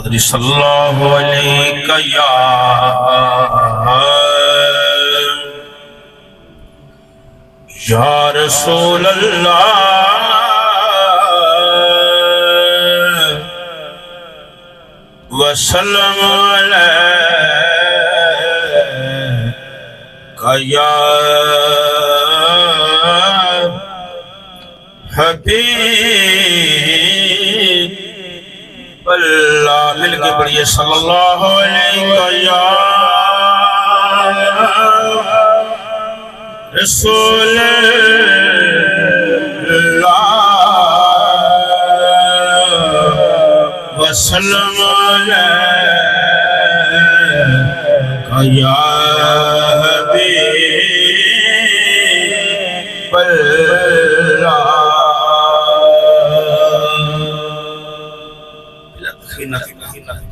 حضرت صلی اللہ علیہ یا رسول اللہ وسلم علیہ یا حبیب اللہ مل کے پڑھیے صلی اللہ علیہ یا رسول اللہ وسلم علیہ یا حبیب اللہ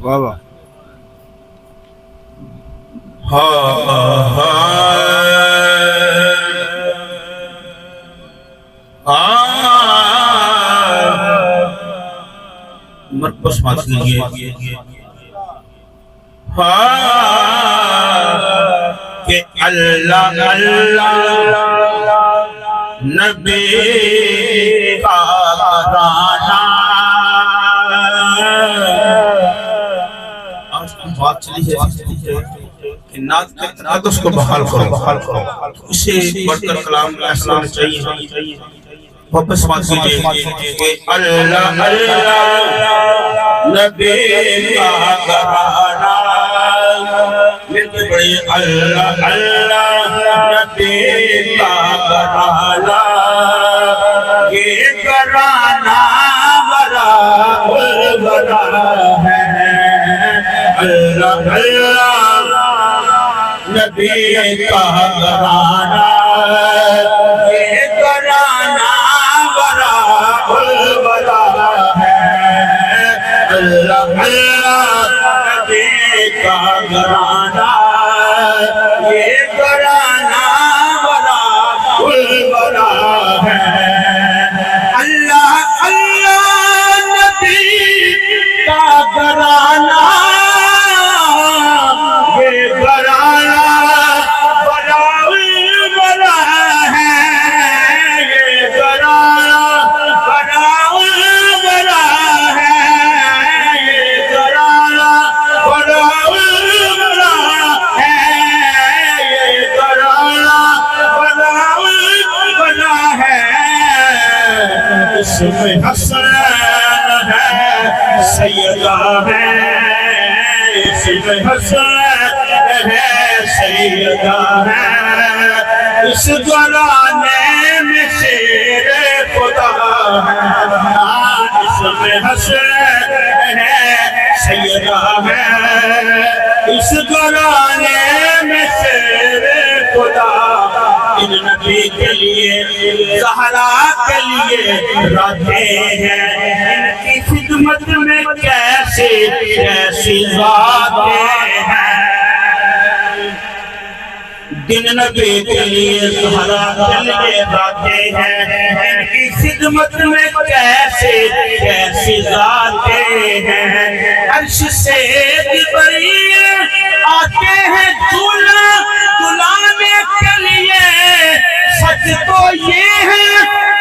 واہ واہ مرکز بات کیجئے کہ اللہ اللہ نبی کا رانا بات چلی ہے کہ نعت کے تقدس کو بحال کرو اسے بڑھ کر کلام اسلام چاہیے واپس بات کیجئے کہ اللہ اللہ نبی کا گھرانہ مل کے پڑھیے اللہ اللہ نبی کا گھرانہ یہ گھرانہ بڑا بڑا ہے اللہ اللہ نبی کا گھرانہ یہ گھرانہ بڑا بڑا ہے اللہ اللہ نبی کا گھرانہ یہ گھرانہ بڑا بڑا ہے اللہ اللہ نبی کا گھرانہ حسن ہے سیدہ ہے اس میں حسن ہے سیدہ ہے اس گھرانے میں شیر خدا ہے اس میں حسن ہے سیدہ ہے اس گھرانے میں شیر خدا ان نبی کے لیے زہرا کے لیے راتے ہیں ان کی خدمت میں کیسی ذاتیں ہیں دن نبی کے لیے زہرا کے لیے راتے ہیں ان کی خدمت میں کیسی ذاتیں ہیں عرش سے بریے آتے ہیں دلانے کے لیے سچ تو یہ ہے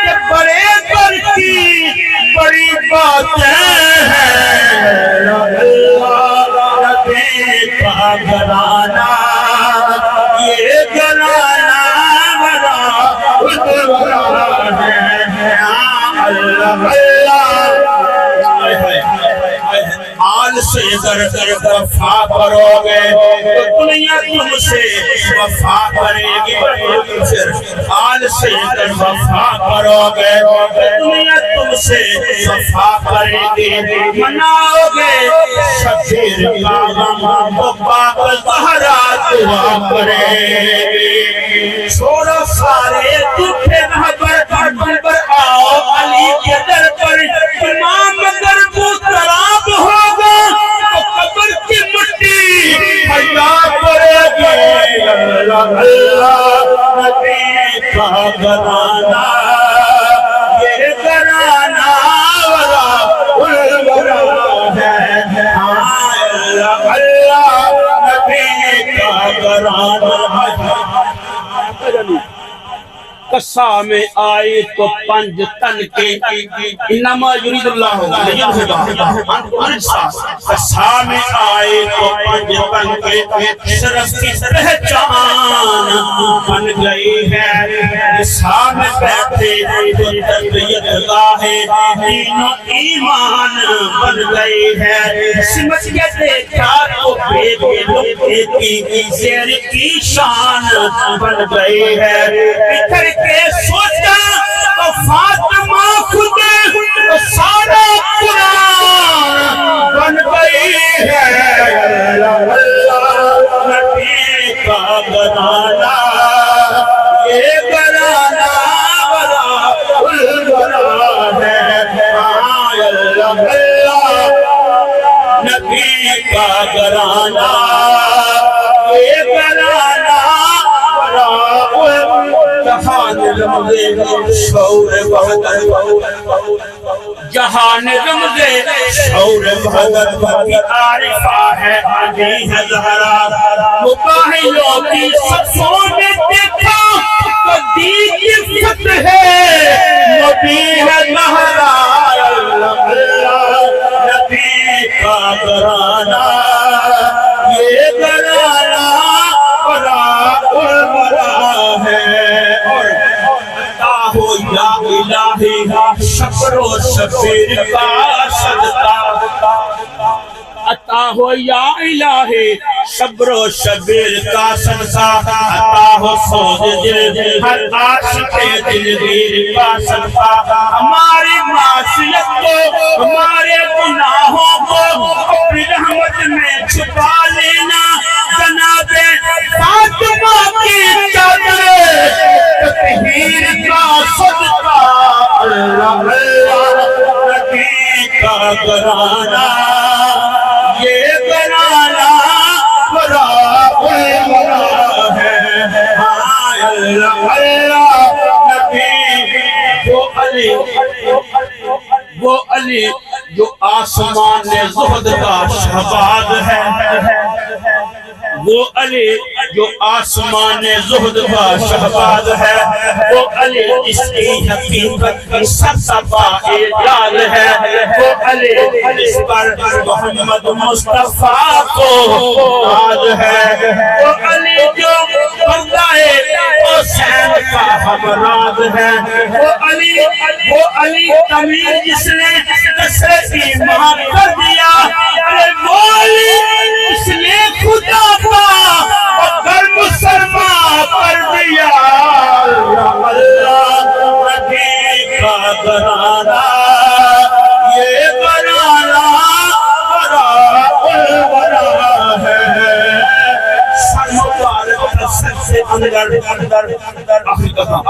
کہ بڑے در کی بڑی باتیں ہیں اللہ نبی کا گھرانہ یہ گھرانہ بڑا بڑا ہے اللہ آل سے در وفا کرو گے تو دنیا تم سے وفا کرے گی آل سے در وفا کرو گے تو دنیا تم سے وفا کرے گی مناؤ گے شبیر کا غم تو پاک زہرا دعا کرے گی چھوڑو سارے دکھ رہبر پر آؤ علی کے در پر امام اگر بوتراب ہوگا تو قبر کی مٹی حیا کرے گی اللہ اللہ نبی کا گھرانہ یہ گھرانہ بڑا ہے گرانا قصہ میں آئے تو پنج تن کے انما یرید اللہ قصہ میں آئے تو پنج تن کے شرف کی پہچان بن گئی ہے قصہ میں بیٹھے تو تربیت گاہے دین و ایمان بن گئی ہے سمجھ کے دیکھا تو بیٹے لکھے کی زیر کی شان بن گئی ہے اتر کے سوچا تو فاطمہ خودے تو سارا قرآن بن گئی ہے نبی کا گرانا یہ گرانا بڑا الگرا ہے اللہ نبی کا گرانا یہ گرانا جہان رمضے شعور وحدت جہان رمضے شعور وحدت کی عارفہ ہے علی ہے زہرا مباہلوں کی صفوں میں دیکھا تو دیکھ فتح ہے نبی ہے زہرا نبی کا گرانا یہ گرانا یا الہی شکر و شبیر کا صدقہ عطا ہو یا الہی شبر و شبیر کا صدقہ عطا ہو سوز دل ہر عاشق دلگیر کا صدقہ ہماری معصیت کو ہمارے گناہوں کو اپنی رحمت میں چھپا لینا جناب فاطمہ کی چادر تطہیر کا صدقہ اللہ نبی کا گرانا یہ گرانا بڑا الگرا ہے اللہ نبی وہ علی جو آسمان زہد کا شہباز ہے وہ علی جو آسمان زہد کا شہباز ہے وہ علی جس کی حقیقت کی سبسبہ اعجاز ہے وہ علی جس پر محمد مصطفیٰ کو آج ہے وہ علی جو بندہ حسین کا ہمراز ہے وہ علی تمیر جس نے کثرت ایمان کر دیا وہ علی اس نے خدا اگر مسلمان کر دیا اللہ نبی کا گرانا یہ گرانا بڑا الگرا ہے سر مبارک سر سے اندر آخری کہا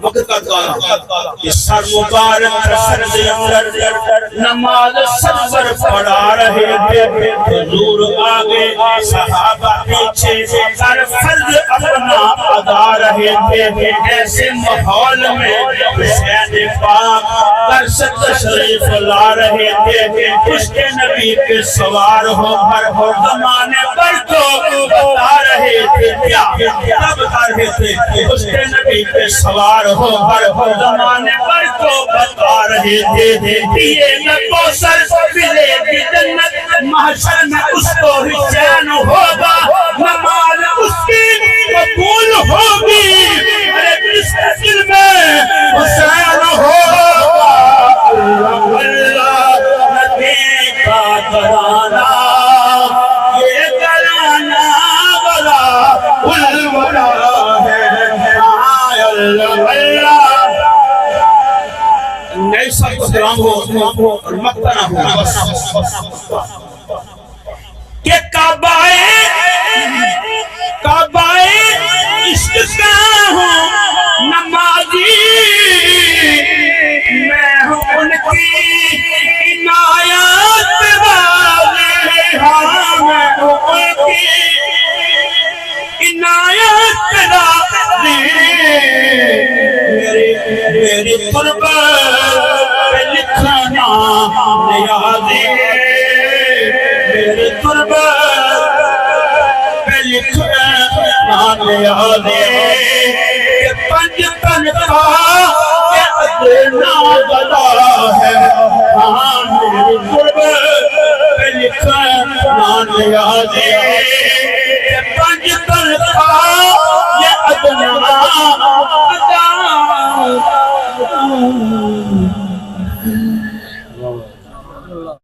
وقت کا دعا یہ سر مبارک سر سے اندر نماز سر پڑھا رہے تھے حضور آگے صحابہ پیچھے سر فرض اپنا ادا رہے تھے ایسے ماحول میں حسین پاک عرش تشریف لا رہے تھے اس کے نبی پہ سوار ہو ہر زمانے پر تو بتا رہے تھے کیا بتا رہے تھے اس کے نبی پہ سوار ہو ہر زمانے پر تو بتا رہے تھے یہ کوثر ملے گی جنت محشر میں اس کو حسین ہوگا نماز اس کی قبول ہوگی جس کے دل میں حسین ہوگا اللہ نبی کا گرانا یہ گرانا بڑا الگرا ہے اللہ نئی سب کو سلام ہو اور مقتنع ہو کہ کعبہ عشق کا ہوں نمازی میں ہوں ان کی عنایت والی ہاں میں ہوں ان کی عنایت والی میری قربت پہ لکھنا نیازی میری قربت پہ لکھنا نیازے پنج تنخا کے ادنا گدا ہے ہاں میری قرب پہ لکھا نام نیازے پنج تنخا